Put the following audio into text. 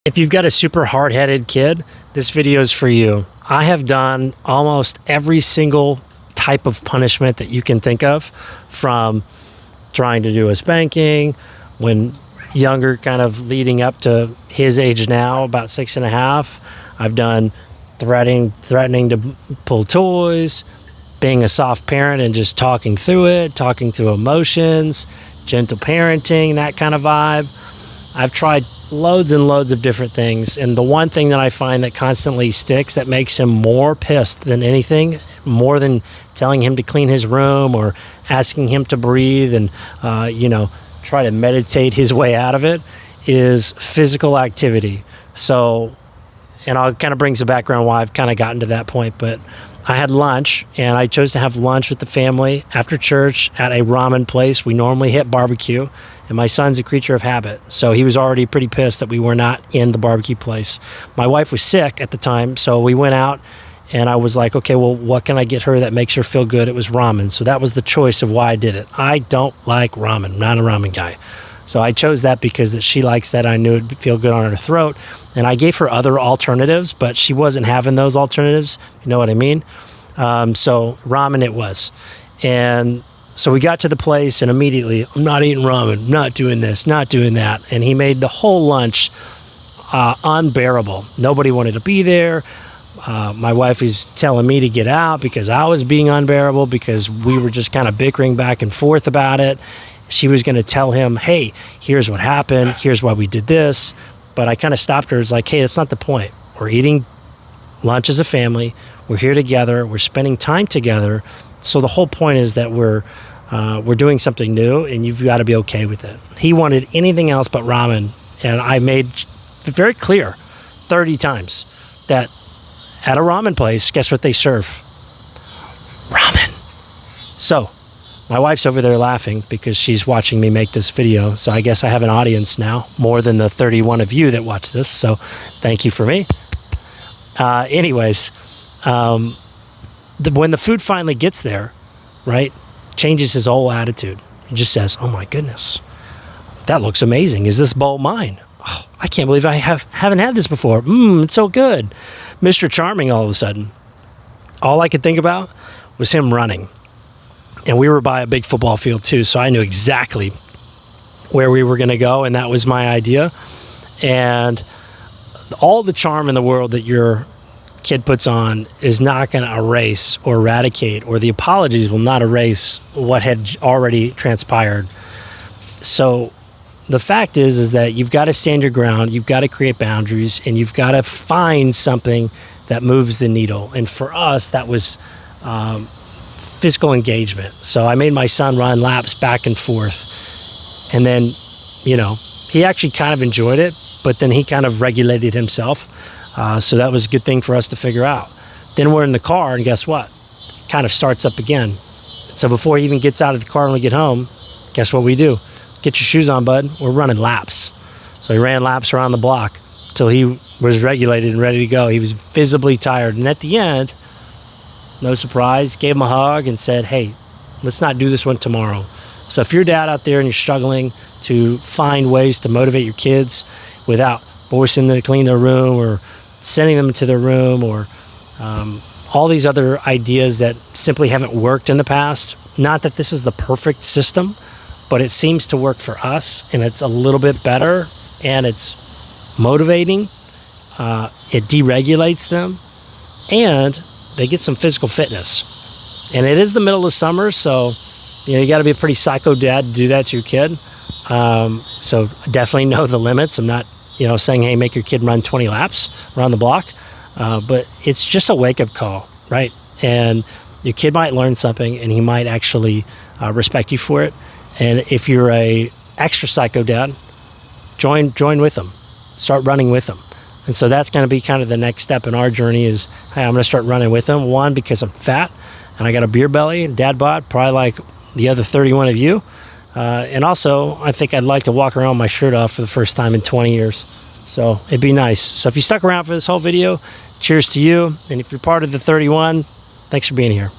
If you've got a super hard-headed kid, this video is for you. I have done almost every single type of punishment that you can think of, from trying to do a spanking when younger, kind of leading up to his age now, about 6.5. I've done threatening to pull toys, being a soft parent and just talking through emotions, gentle parenting, that kind of vibe. I've tried loads and loads of different things, and the one thing that I find that constantly sticks, that makes him more pissed than anything, more than telling him to clean his room or asking him to breathe and try to meditate his way out of it, is physical activity. So, and I'll kind of bring some background why I've kind of gotten to that point, but I had lunch, and I chose to have lunch with the family after church at a ramen place. We normally hit barbecue, and my son's a creature of habit, so he was already pretty pissed that we were not in the barbecue place. My wife was sick at the time, so we went out, and I was like, okay, well, what can I get her that makes her feel good? It was ramen, so that was the choice of why I did it. I don't like ramen, I'm not a ramen guy. So I chose that because she likes that. I knew it would feel good on her throat. And I gave her other alternatives, but she wasn't having those alternatives. You know what I mean? So ramen it was. And so we got to the place, and immediately, I'm not eating ramen, not doing this, not doing that. And he made the whole lunch unbearable. Nobody wanted to be there. My wife was telling me to get out because I was being unbearable, because we were just kind of bickering back and forth about it. She was going to tell him, hey, here's what happened, here's why we did this. But I kind of stopped her. It's like, hey, that's not the point. We're eating lunch as a family. We're here together. We're spending time together. So the whole point is that we're doing something new, and you've got to be okay with it. He wanted anything else but ramen. And I made it very clear 30 times that at a ramen place, guess what they serve? Ramen. So my wife's over there laughing because she's watching me make this video. So I guess I have an audience now, more than the 31 of you that watch this. So thank you for me. When the food finally gets there, right, changes his whole attitude. He just says, oh my goodness, that looks amazing. Is this bowl mine? Oh, I can't believe I haven't had this before. It's so good. Mr. Charming all of a sudden. All I could think about was him running. And we were by a big football field too, so I knew exactly where we were going to go, and that was my idea. And all the charm in the world that your kid puts on is not going to erase or eradicate, or the apologies will not erase what had already transpired. So the fact is that you've got to stand your ground, you've got to create boundaries, and you've got to find something that moves the needle. And for us, that was physical engagement. So I made my son run laps back and forth. And then, he actually kind of enjoyed it, but then he kind of regulated himself. So that was a good thing for us to figure out. Then we're in the car, and guess what? Kind of starts up again. So before he even gets out of the car when we get home, guess what we do? Get your shoes on, bud. We're running laps. So he ran laps around the block till he was regulated and ready to go. He was visibly tired. And at the end, no surprise, gave him a hug and said, hey, let's not do this one tomorrow. So if you're a dad out there and you're struggling to find ways to motivate your kids without forcing them to clean their room or sending them to their room, or all these other ideas that simply haven't worked in the past, not that this is the perfect system, but it seems to work for us, and it's a little bit better, and it's motivating. It deregulates them, and they get some physical fitness. And it is the middle of summer, so you got to be a pretty psycho dad to do that to your kid. So definitely know the limits. I'm not saying, hey, make your kid run 20 laps around the block, but it's just a wake-up call, right? And your kid might learn something, and he might actually respect you for it. And if you're a extra psycho dad, join with them, start running with them. And so that's going to be kind of the next step in our journey is, hey, I'm going to start running with them. One, because I'm fat and I got a beer belly and dad bod, probably like the other 31 of you. And also, I think I'd like to walk around with my shirt off for the first time in 20 years. So it'd be nice. So if you stuck around for this whole video, cheers to you. And if you're part of the 31, thanks for being here.